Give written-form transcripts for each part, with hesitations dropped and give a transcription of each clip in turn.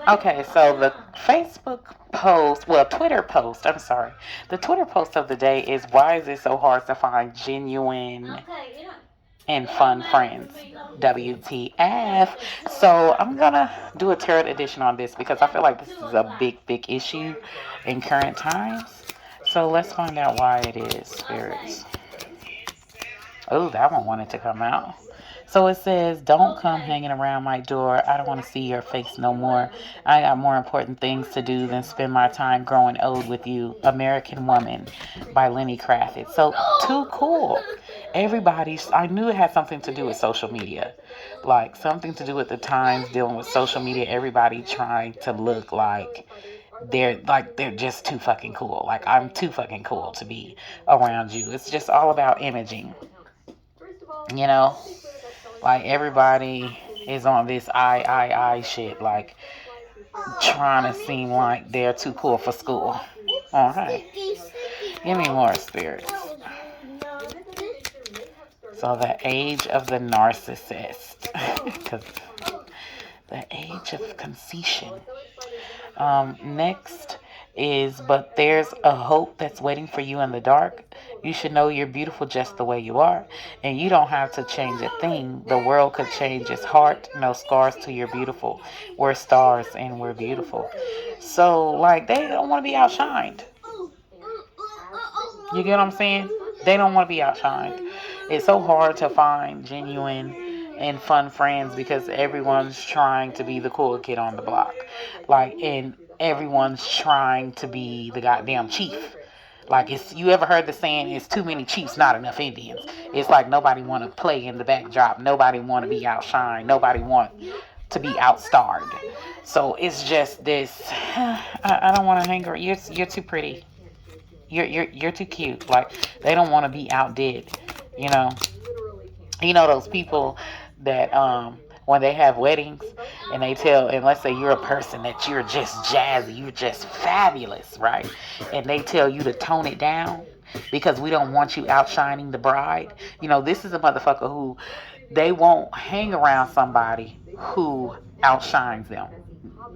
Okay, so the Facebook post, well, Twitter post, I'm sorry. The Twitter post of the day is, why is it so hard to find genuine and fun friends? WTF. So I'm gonna do a tarot edition on this because I feel like this is a big issue in current times. So let's find out why it is, spirits. Oh, that one wanted to come out. So it says, don't come hanging around my door. I don't want to see your face no more. I got more important things to do than spend my time growing old with you. American Woman by Lenny Kravitz. So, too cool. Everybody's, I knew it had something to do with social media. Like, something to do with the times dealing with social media. Everybody trying to look like they're just too fucking cool. Like, I'm too fucking cool to be around you. It's just all about imaging, you know? Like everybody is on this I shit, like trying to seem like they're too cool for school. Alright. Give me more, spirits. So the age of the narcissist. Because the age of conceition. Next is, but there's a hope that's waiting for you in the dark. You should know you're beautiful just the way you are, and you don't have to change a thing. The world could change its heart. No scars to your beautiful. We're stars and we're beautiful. So, like, they don't want to be outshined. You get what I'm saying? They don't want to be outshined. It's so hard to find genuine and fun friends because everyone's trying to be the cool kid on the block. Like, and everyone's trying to be the goddamn chief. Like, it's, you ever heard the saying, it's too many chiefs, not enough Indians? It's like nobody want to play in the backdrop. Nobody want to be outshined. Nobody want to be outstarred. So it's just this, I don't want to hang around. You're too pretty. You're too cute. Like, they don't want to be outdid, you know. You know those people that when they have weddings and they tell, and let's say you're a person that you're just jazzy, you're just fabulous, right? And they tell you to tone it down because we don't want you outshining the bride. You know, this is a motherfucker who they won't hang around somebody who outshines them.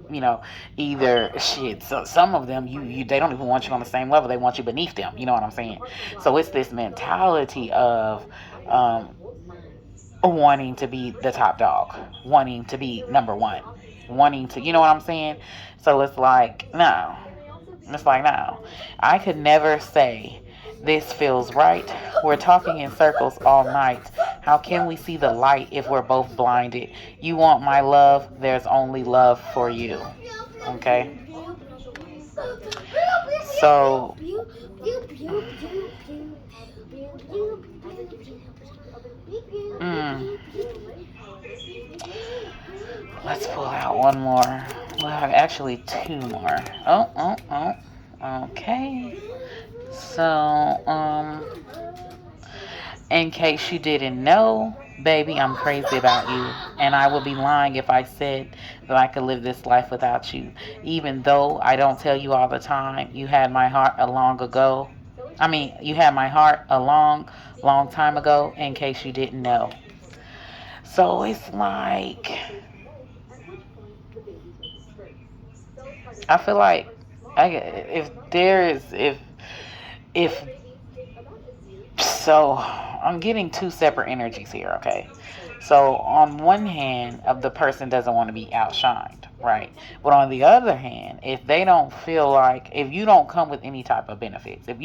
You know, either shit. So some of them, you they don't even want you on the same level. They want you beneath them. You know what I'm saying? So it's this mentality of um, wanting to be the top dog, wanting to be number one, wanting to, you know what I'm saying? So it's like, no. It's like, no. I could never say this feels right. We're talking in circles all night. How can we see the light if we're both blinded? You want my love, there's only love for you. Okay? So, mm, let's pull out one more. Well, actually, two more. Oh. Okay. So, in case you didn't know, baby, I'm crazy about you. And I would be lying if I said that I could live this life without you. Even though I don't tell you all the time, you had my heart a long ago. You had my heart a long time ago, in case you didn't know. So it's like, I feel like if there is, if so, I'm getting two separate energies here, okay? So, on one hand, of the person doesn't want to be outshined, right? But on the other hand, if they don't feel like, if you don't come with any type of benefits, if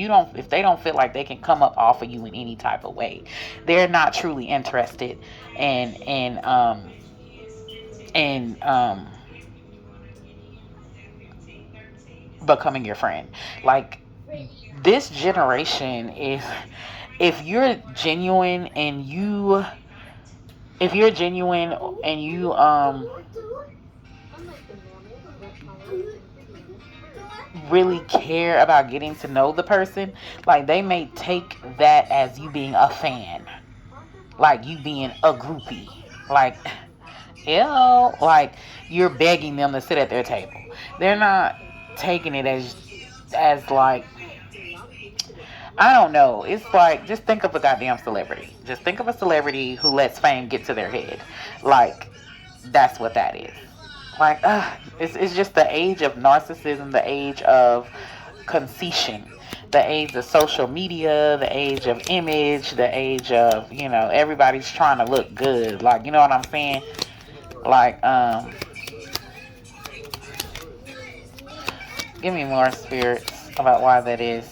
they don't feel like they can come up off of you in any type of way, they're not truly interested in becoming your friend. Like, this generation is, if you're genuine and you if you're genuine and you really care about getting to know the person, like, they may take that as you being a fan, like you being a groupie, like, like you're begging them to sit at their table. They're not taking it as like, I don't know. It's like, just think of a goddamn celebrity. Just think of a celebrity who lets fame get to their head. Like, that's what that is. Like, it's just the age of narcissism, the age of conceition, the age of social media, the age of image, the age of, everybody's trying to look good. Like, you know what I'm saying? Like, give me more spirits about why that is.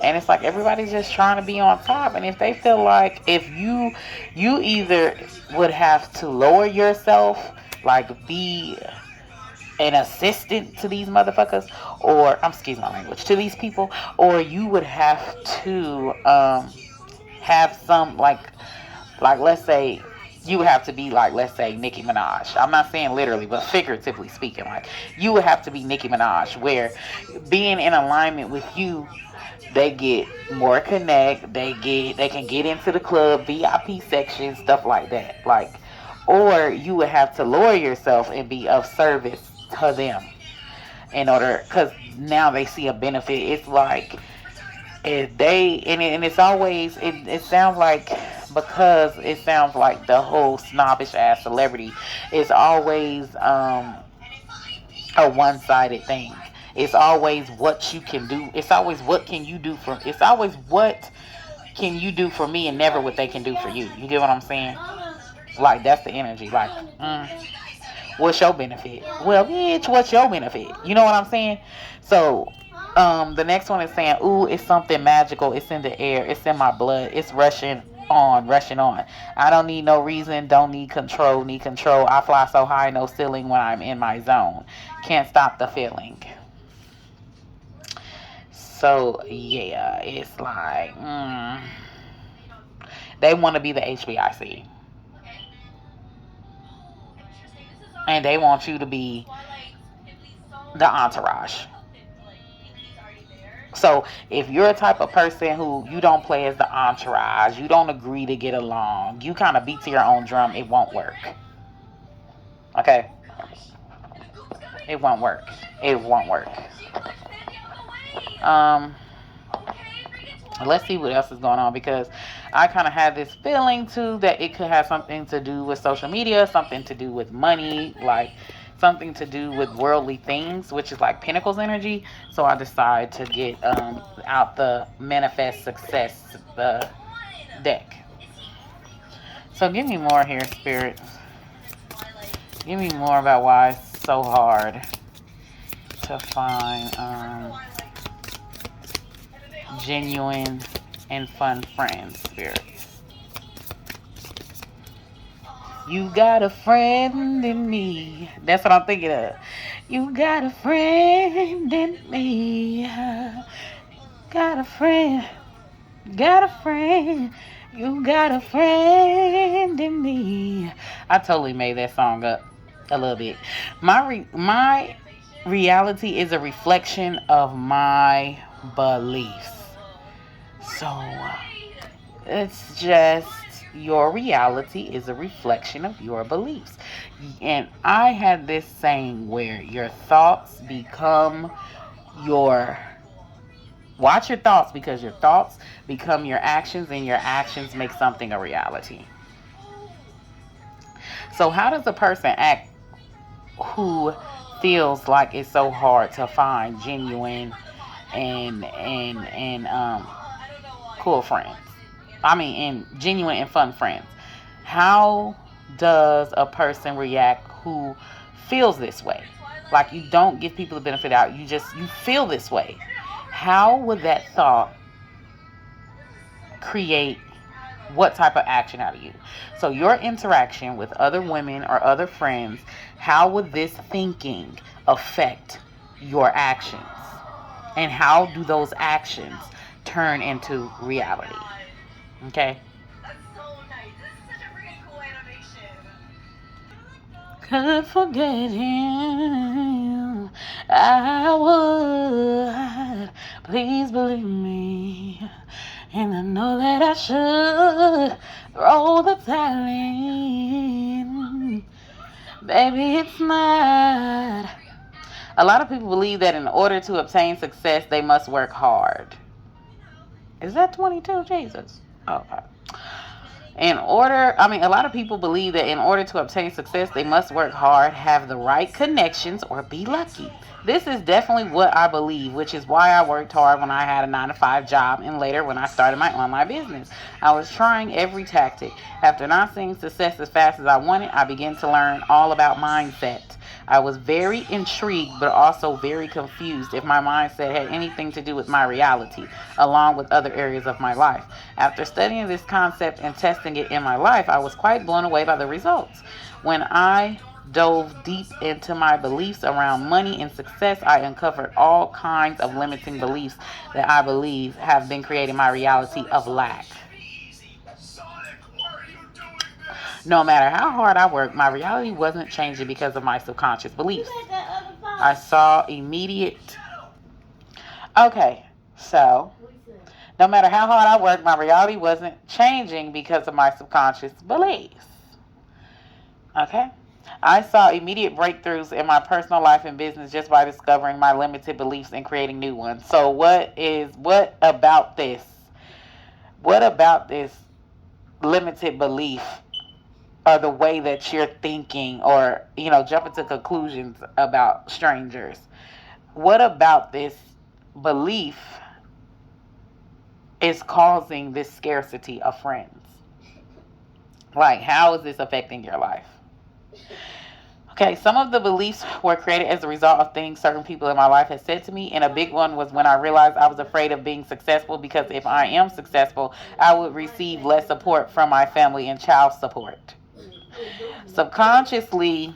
And it's like everybody's just trying to be on top. And if they feel like if you either would have to lower yourself, like be an assistant to these motherfuckers, or I'm excuse my language, to these people, or you would have to have some like let's say you would have to be like, let's say, Nicki Minaj. I'm not saying literally, but figuratively speaking, like you would have to be Nicki Minaj, where being in alignment with you, they get more connect, they can get into the club, VIP section, stuff like that. Like, or you would have to lower yourself and be of service to them in order, because now they see a benefit. It's like if they and it's always it sounds like, because it sounds like the whole snobbish ass celebrity is always a one-sided thing. It's always what you can do. It's always what can you do for. It's always what can you do for me, and never what they can do for you. You get what I'm saying? Like that's the energy. Like, what's your benefit? Well, bitch, what's your benefit? You know what I'm saying? So, the next one is saying, ooh, it's something magical. It's in the air. It's in my blood. It's rushing on, rushing on. I don't need no reason. Don't need control. Need control. I fly so high, no ceiling when I'm in my zone. Can't stop the feeling. So, yeah, it's like, they want to be the HBIC. And they want you to be the entourage. So if you're a type of person who you don't play as the entourage, you don't agree to get along, you kind of beat to your own drum, it won't work. Okay? It won't work. It won't work. Let's see what else is going on, because I kind of had this feeling too that it could have something to do with social media, something to do with money, like something to do with worldly things, which is like Pentacles energy. So I decided to get out the Manifest Success deck. So give me more here, spirits. Give me more about why it's so hard to find genuine and fun friends, spirits. You got a friend in me. That's what I'm thinking of. You got a friend in me. Got a friend. Got a friend. You got a friend in me. I totally made that song up a little bit. My reality is a reflection of my beliefs. So it's just your reality is a reflection of your beliefs. And I had this saying where your thoughts become your watch your thoughts, because your thoughts become your actions, and your actions make something a reality. So how does a person act who feels like it's so hard to find genuine and cool friends? I mean, and genuine and fun friends. How does a person react who feels this way? Like, you don't give people the benefit out. You feel this way. How would that thought create what type of action out of you? So your interaction with other women or other friends, how would this thinking affect your actions? And how do those actions turn into reality? Okay? Could forget him, I would. Please believe me. And I know that I should roll the tide in. Baby, it's not. A lot of people believe that in order to obtain success, they must work hard. Is that 22, Jesus? Oh, okay. A lot of people believe that in order to obtain success, they must work hard, have the right connections, or be lucky. This is definitely what I believe, which is why I worked hard when I had a 9 to 5 job and later when I started my online business. I was trying every tactic. After not seeing success as fast as I wanted, I began to learn all about mindset. I was very intrigued, but also very confused if my mindset had anything to do with my reality, along with other areas of my life. After studying this concept and testing it in my life, I was quite blown away by the results. When I dove deep into my beliefs around money and success, I uncovered all kinds of limiting beliefs that I believe have been creating my reality of lack. No matter how hard I worked, my reality wasn't changing because of my subconscious beliefs. I saw immediate. Okay, so no matter how hard I worked, my reality wasn't changing because of my subconscious beliefs. Okay? I saw immediate breakthroughs in my personal life and business just by discovering my limited beliefs and creating new ones. So what about this? What about this limited belief or the way that you're thinking or, jumping to conclusions about strangers? What about this belief is causing this scarcity of friends? Like, how is this affecting your life? Okay, some of the beliefs were created as a result of things certain people in my life had said to me, and a big one was when I realized I was afraid of being successful because if I am successful, I would receive less support from my family and child support. Subconsciously,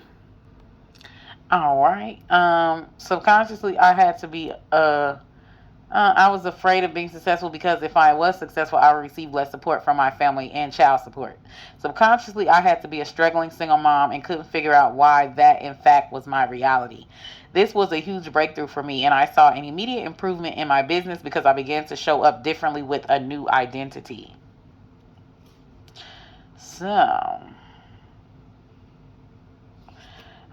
all right. Subconsciously, I was afraid of being successful because if I was successful, I would receive less support from my family and child support. Subconsciously, I had to be a struggling single mom and couldn't figure out why that, in fact, was my reality. This was a huge breakthrough for me, and I saw an immediate improvement in my business because I began to show up differently with a new identity. So,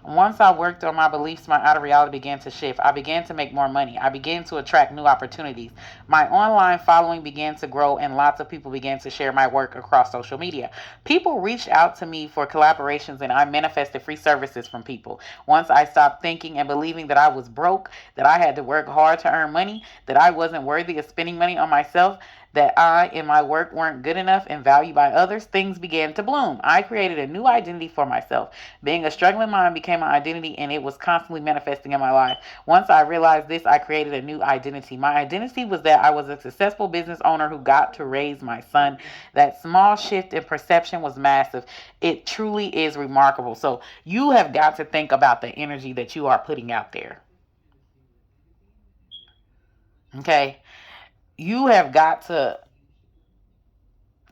once I worked on my beliefs, my outer reality began to shift. I began to make more money. I began to attract new opportunities. My online following began to grow, and lots of people began to share my work across social media. People reached out to me for collaborations, and I manifested free services from people. Once I stopped thinking and believing that I was broke, that I had to work hard to earn money, that I wasn't worthy of spending money on myself, that I and my work weren't good enough and valued by others, things began to bloom. I created a new identity for myself. Being a struggling mom became my identity, and it was constantly manifesting in my life. Once I realized this, I created a new identity. My identity was that I was a successful business owner who got to raise my son. That small shift in perception was massive. It truly is remarkable. So you have got to think about the energy that you are putting out there. Okay? You have got to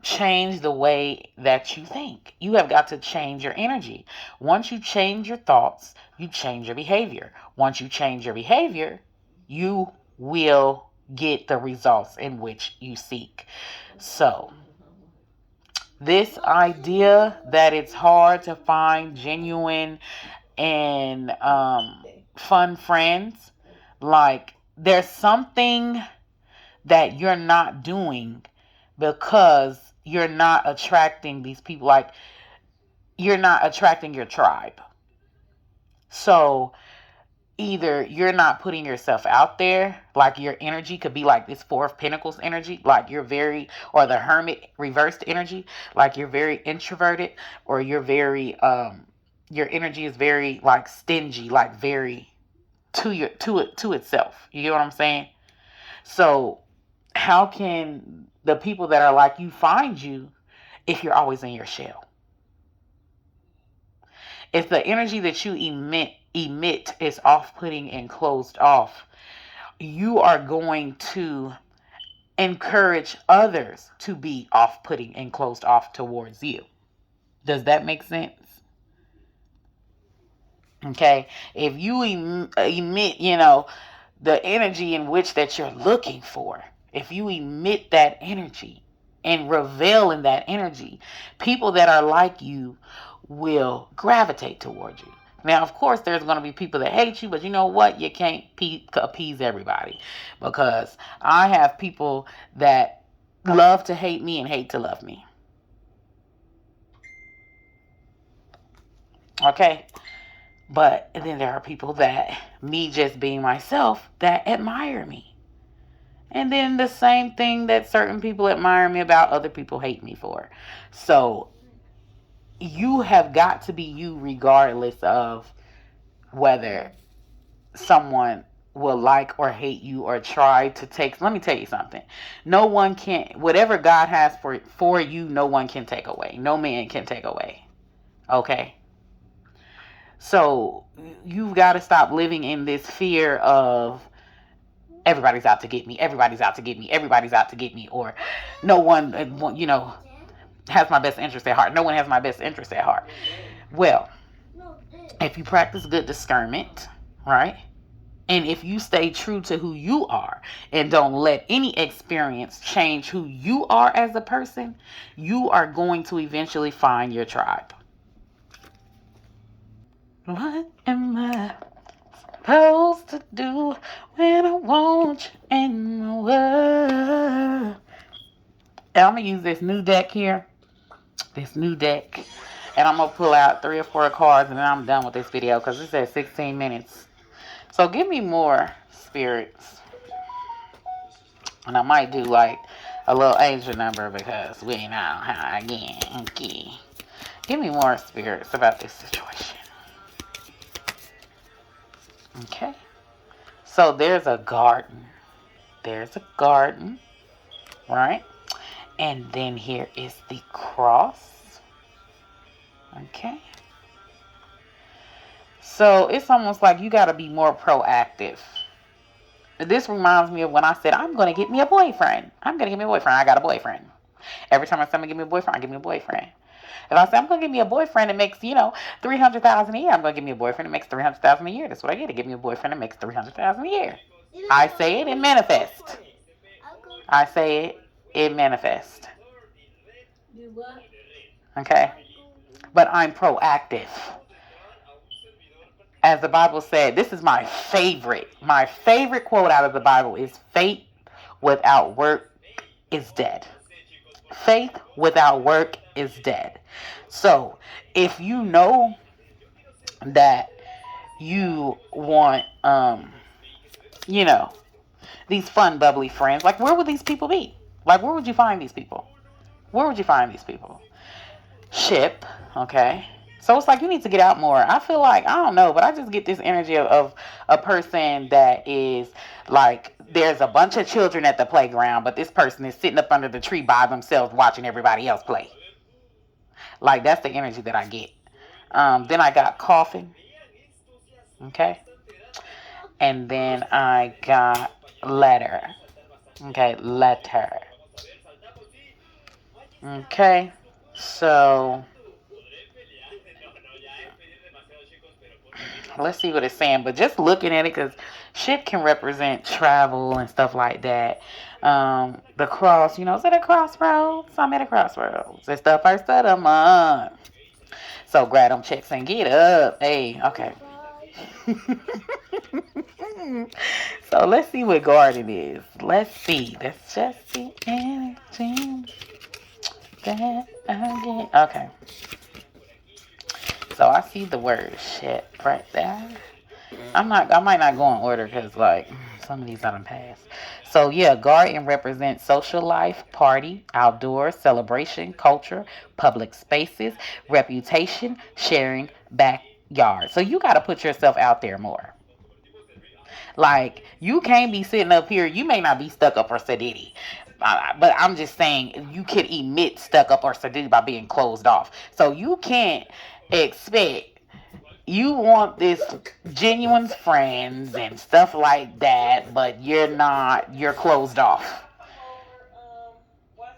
change the way that you think. You have got to change your energy. Once you change your thoughts, you change your behavior. Once you change your behavior, you will get the results in which you seek. So, this idea that it's hard to find genuine and fun friends, like, there's something that you're not doing because you're not attracting these people. Like, you're not attracting your tribe. So either you're not putting yourself out there, like your energy could be like this Four of Pentacles energy, like you're very, or the Hermit reversed energy, like you're very introverted, or you're very your energy is very like stingy, like very to itself. You get what I'm saying? So how can the people that are like you find you if you're always in your shell? If the energy that you emit is off-putting and closed off, you are going to encourage others to be off-putting and closed off towards you. Does that make sense? Okay, if you emit, the energy in which that you're looking for, if you emit that energy and revel in that energy, people that are like you will gravitate towards you. Now, of course, there's going to be people that hate you, but you know what? You can't appease everybody, because I have people that love to hate me and hate to love me. Okay? But then there are people that, me just being myself, that admire me. And then the same thing that certain people admire me about, other people hate me for. So you have got to be you regardless of whether someone will like or hate you or try to take. Let me tell you something. No one can, whatever God has for you, no one can take away. No man can take away. Okay? So you've got to stop living in this fear of everybody's out to get me, everybody's out to get me, everybody's out to get me, or no one, has my best interest at heart. No one has my best interest at heart. Well, if you practice good discernment, right? And if you stay true to who you are and don't let any experience change who you are as a person, you are going to eventually find your tribe. What am I supposed to do when I want you in my world? And I'm going to use this new deck here. This new deck. And I'm going to pull out 3 or 4 cards and then I'm done with this video because it's at 16 minutes. So give me more spirits. And I might do like a little angel number because we know how again. Okay. Give me more spirits about this situation. Okay. So there's a garden. There's a garden. Right? And then here is the cross. Okay. So it's almost like you got to be more proactive. This reminds me of when I said, I'm going to get me a boyfriend. I'm going to get me a boyfriend. I got a boyfriend. Every time I say I'm going to get me a boyfriend, I get me a boyfriend. If I say I'm going to get me a boyfriend that makes, $300,000 a year, I'm going to get me a boyfriend that makes $300,000 a year. That's what I get to get me a boyfriend that makes $300,000 a year. I say it, it manifests. I say it, it manifests. Okay? But I'm proactive. As the Bible said, this is my favorite. My favorite quote out of the Bible is, faith without work is dead. Faith without work is dead. So if you know that you want, these fun, bubbly friends, like where would these people be? Like where would you find these people? Where would you find these people? Ship, okay? So it's like you need to get out more. I feel like, I don't know, but I just get this energy of a person that is like, there's a bunch of children at the playground, but this person is sitting up under the tree by themselves watching everybody else play. Like, that's the energy that I get. Then I got coughing. Okay. And then I got letter. Okay, letter. Okay. So let's see what it's saying. But just looking at it, because shit can represent travel and stuff like that. The cross, is at a crossroads. I'm at a crossroads. It's the first of the month. So grab them checks and get up. Hey, okay. So let's see what garden is. Let's see. That's just the energy that I get. Okay. So I see the word shit right there. I might not go in order because like some of these I done passed. So yeah, garden represents social life, party, outdoor, celebration, culture, public spaces, reputation, sharing, backyard. So you got to put yourself out there more. Like you can't be sitting up here. You may not be stuck up or sedity. But I'm just saying you can emit stuck up or sedity by being closed off. So you can't expect, you want this genuine friends and stuff like that, but you're closed off.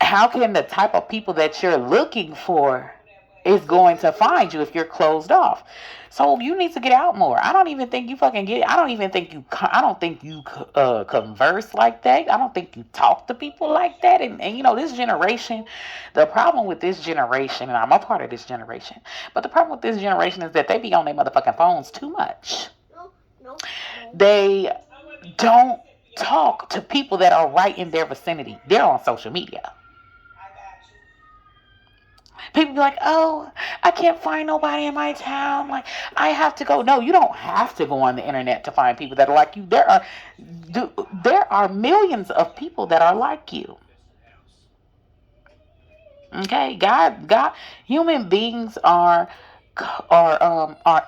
How can the type of people that you're looking for is going to find you if you're closed off? So you need to get out more. I don't even think you fucking get it. I don't think you converse like that. I don't think you talk to people like that. And this generation, the problem with this generation, and I'm a part of this generation, but the problem with this generation is that they be on their motherfucking phones too much. They don't talk to people that are right in their vicinity. They're on social media. People be like, oh, I can't find nobody in my town. Like, I have to go. No, you don't have to go on the internet to find people that are like you. There are millions of people that are like you. Okay, human beings are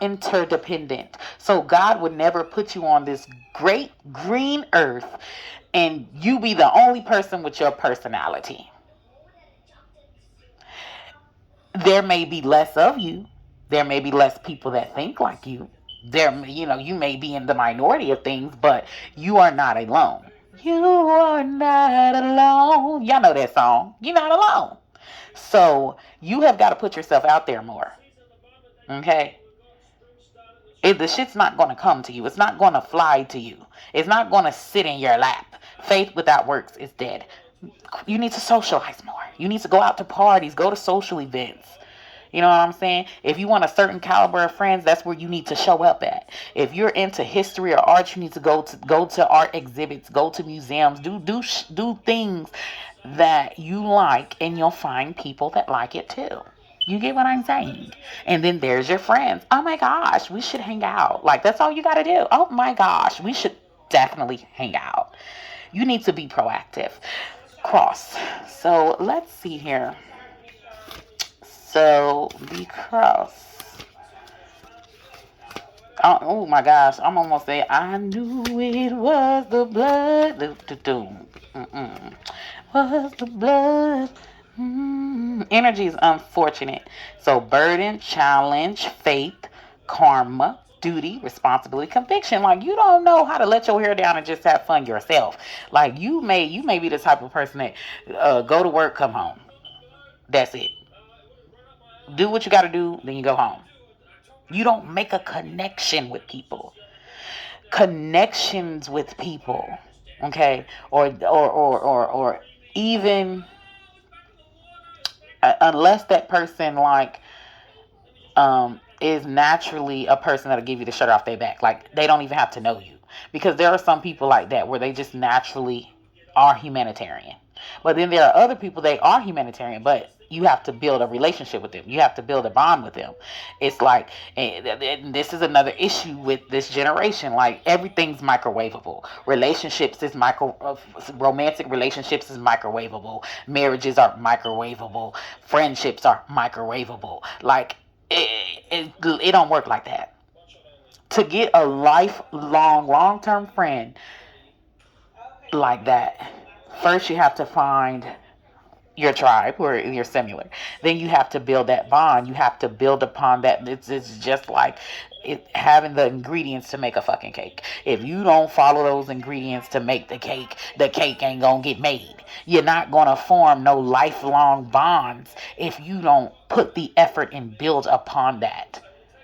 interdependent. So God would never put you on this great green earth and you be the only person with your personality. There may be less of you. There may be less people that think like you. You may be in the minority of things, but you are not alone. You are not alone. Y'all know that song. You're not alone. So you have got to put yourself out there more. Okay? The shit's not going to come to you. It's not going to fly to you. It's not going to sit in your lap. Faith without works is dead. You need to socialize more. You need to go out to parties, go to social events. You know what I'm saying? If you want a certain caliber of friends, that's where you need to show up at. If you're into history or art, you need to go to art exhibits, go to museums, do things that you like, and you'll find people that like it too. You get what I'm saying? And then there's your friends. Oh my gosh, we should hang out. Like, that's all you got to do. Oh my gosh, we should definitely hang out. You need to be proactive. Cross. So let's see here. So be cross. Oh my gosh, I'm almost there. I knew it was the blood. Was the blood. Energy is unfortunate. So burden, challenge, faith, karma, duty, responsibility, conviction. Like, you don't know how to let your hair down and just have fun yourself. Like, you may be the type of person that go to work, come home. That's it. Do what you got to do, then you go home. You don't make a connection with people. Connections with people, okay, or even unless that person is naturally a person that'll give you the shirt off their back. Like, they don't even have to know you, because there are some people like that where they just naturally are humanitarian. But then there are other people, they are humanitarian, but you have to build a relationship with them. You have to build a bond with them. It's like, and this is another issue with this generation. Like, everything's microwavable. Romantic relationships is microwavable. Marriages are microwavable. Friendships are microwavable. Like, it don't work like that. To get a lifelong, long-term friend like that, first you have to find your tribe where you're similar. Then you have to build that bond. You have to build upon that. It's just like having the ingredients to make a fucking cake. If you don't follow those ingredients to make the cake ain't gonna get made. You're not gonna form no lifelong bonds if you don't put the effort and build upon that.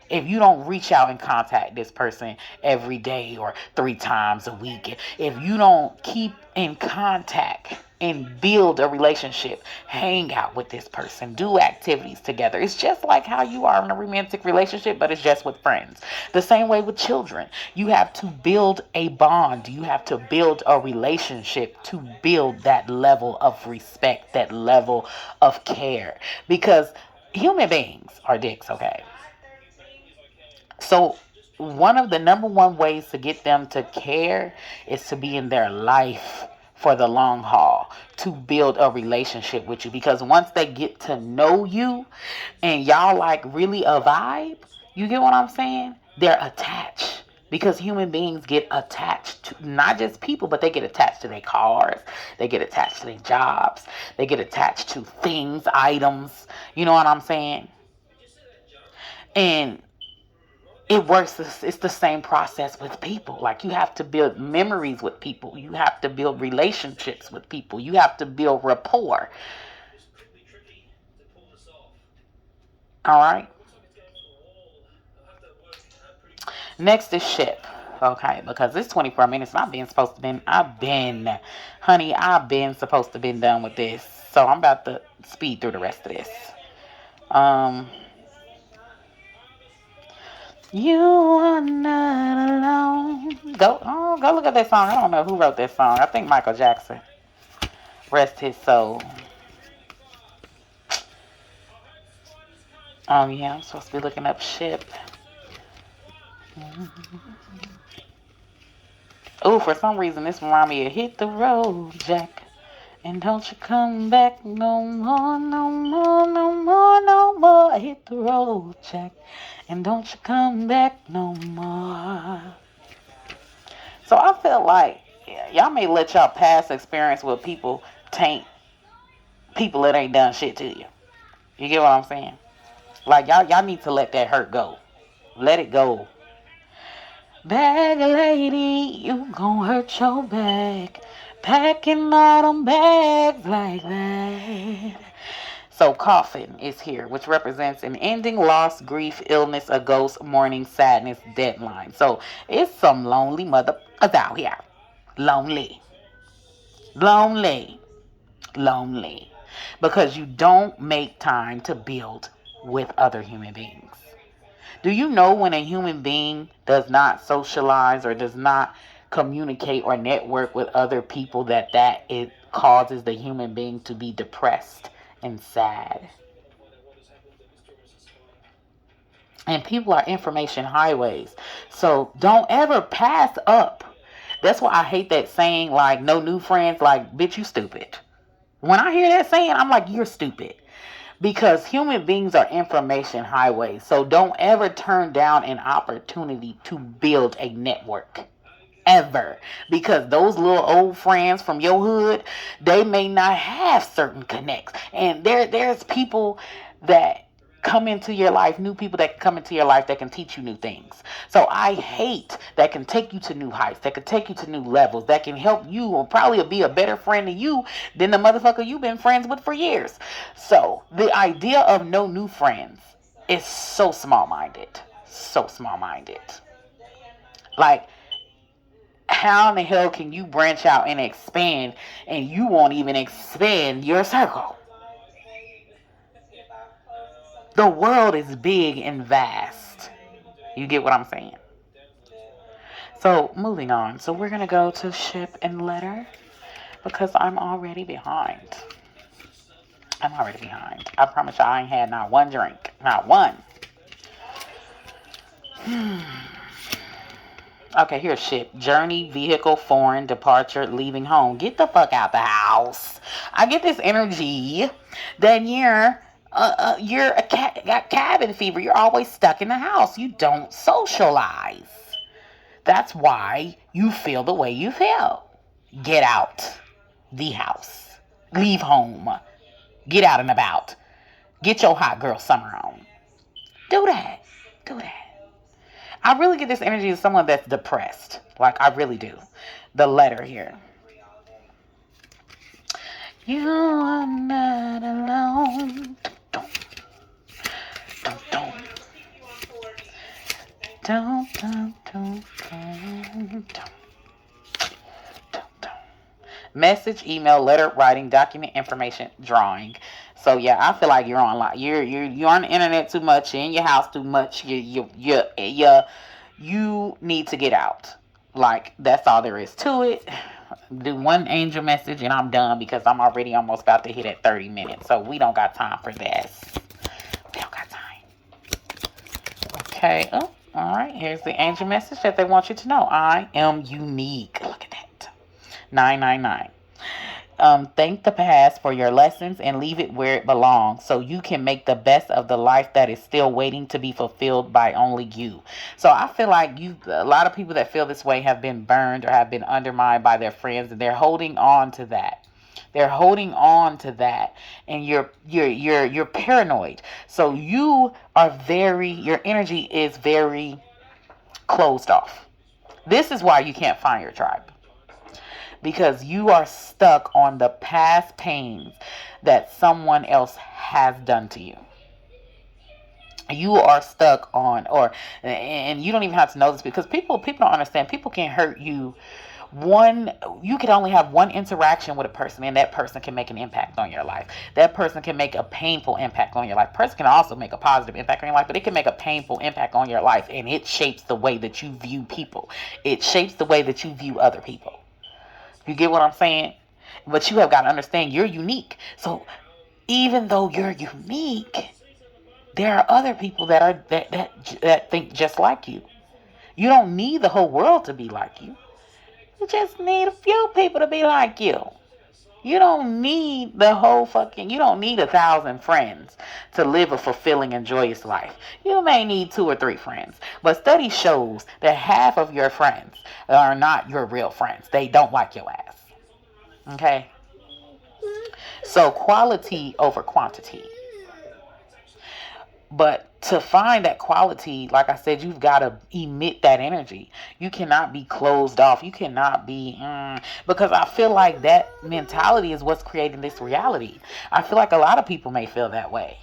If you don't reach out and contact this person every day or 3 times a week, if you don't keep in contact and build a relationship, hang out with this person, do activities together. It's just like how you are in a romantic relationship, but it's just with friends. The same way with children. You have to build a bond. You have to build a relationship to build that level of respect, that level of care. Because human beings are dicks, okay? So one of the number one ways to get them to care is to be in their life for the long haul, to build a relationship with you. Because once they get to know you and y'all like really a vibe, you get what I'm saying? They're attached. Because human beings get attached to not just people, but they get attached to their cars. They get attached to their jobs. They get attached to things, items. You know what I'm saying? And it works. It's the same process with people. Like, you have to build memories with people. You have to build relationships with people. You have to build rapport. All right. Next is ship. Okay, because it's 24 minutes and I've been supposed to been done with this. So I'm about to speed through the rest of this. You are not alone. Go look at that song. I don't know who wrote that song. I think Michael Jackson. Rest his soul. Yeah, I'm supposed to be looking up ship. Oh, for some reason this remind me of Hit the Road, Jack. And don't you come back no more, no more, no more, no more. Hit the road, Jack. And don't you come back no more. So I feel like y'all may let y'all past experience with people taint people that ain't done shit to you. You get what I'm saying? Like y'all need to let that hurt go. Let it go. Bag lady, you gon' hurt your back. Packing all them bags like that. So coffin is here, which represents an ending, loss, grief, illness, a ghost, mourning, sadness, deadline. So it's some lonely motherfuckers out here. Lonely. Lonely. Lonely. Because you don't make time to build with other human beings. Do you know when a human being does not socialize or does not communicate or network with other people that it causes the human being to be depressed and sad? And people are information highways. So don't ever pass up. That's why I hate that saying, like, no new friends. Like, bitch, you stupid. When I hear that saying, I'm like, you're stupid. Because human beings are information highways. So don't ever turn down an opportunity to build a network. Ever. Because those little old friends from your hood, they may not have certain connects. And there's people that come into your life, new people that can come into your life that can teach you new things. So I hate that can take you to new heights, that can take you to new levels, that can help you or probably be a better friend to you than the motherfucker you've been friends with for years. So the idea of no new friends is so small-minded. So small-minded. Like, how in the hell can you branch out and expand and you won't even expand your circle? The world is big and vast. You get what I'm saying? So, moving on. So, we're going to go to ship and letter because I'm already behind. I'm already behind. I promise you I ain't had not one drink. Not one. Okay, here's ship. Journey, vehicle, foreign, departure, leaving home. Get the fuck out the house. I get this energy that you're got cabin fever. You're always stuck in the house. You don't socialize. That's why you feel the way you feel. Get out the house. Leave home. Get out and about. Get your hot girl summer on. Do that. Do that. I really get this energy of someone that's depressed. Like, I really do. The letter here. You are not alone. Message, email, letter, writing, document, information, drawing. So yeah, I feel like you're on you're on the internet too much, you're in your house too much. You need to get out. Like, that's all there is to it. Do one angel message and I'm done because I'm already almost about to hit at 30 minutes. So we don't got time for this. We don't got time. Okay. Oh, all right. Here's the angel message that they want you to know. I am unique. Look at that. 999. Thank the past for your lessons and leave it where it belongs so you can make the best of the life that is still waiting to be fulfilled by only you. So I feel like a lot of people that feel this way have been burned or have been undermined by their friends, and they're holding on to that. They're holding on to that, and you're paranoid. So your energy is very closed off. This is why you can't find your tribe. Because you are stuck on the past pains that someone else has done to you. You are stuck on, and you don't even have to know this because people don't understand. People can hurt you. You can only have one interaction with a person, and that person can make an impact on your life. That person can make a painful impact on your life. Person can also make a positive impact on your life, but it can make a painful impact on your life, and it shapes the way that you view people. It shapes the way that you view other people. You get what I'm saying? But you have got to understand you're unique. So even though you're unique, There are other people that think just like you. You don't need the whole world to be like you. You just need a few people to be like you. You don't need the whole fucking, you don't need 1,000 friends to live a fulfilling and joyous life. You may need 2 or 3 friends. But study shows that half of your friends are not your real friends. They don't like your ass. Okay? So quality over quantity. But to find that quality, like I said, you've got to emit that energy. You cannot be closed off. You cannot be, because I feel like that mentality is what's creating this reality. I feel like a lot of people may feel that way.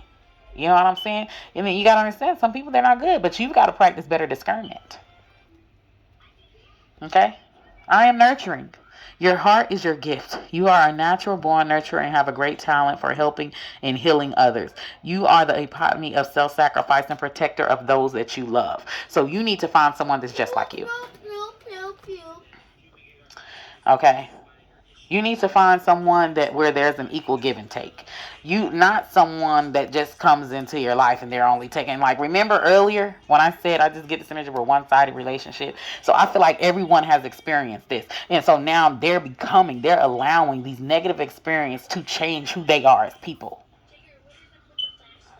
You know what I'm saying? I mean, you got to understand, some people, they're not good, but you've got to practice better discernment. Okay? I am nurturing. Your heart is your gift. You are a natural born nurturer and have a great talent for helping and healing others. You are the epitome of self-sacrifice and protector of those that you love. So you need to find someone that's just like you. Okay? You need to find someone that where there's an equal give and take. You not someone that just comes into your life and they're only taking, like, remember earlier when I said I just get this image of a one-sided relationship. So I feel like everyone has experienced this. And so now they're allowing these negative experiences to change who they are as people.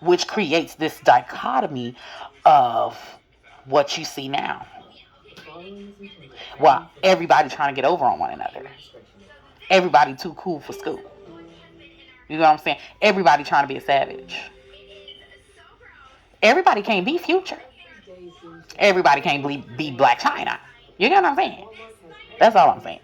Which creates this dichotomy of what you see now. Well, everybody trying to get over on one another. Everybody too cool for school. You know what I'm saying? Everybody trying to be a savage. Everybody can't be Future. Everybody can't be Black China. You know what I'm saying? That's all I'm saying.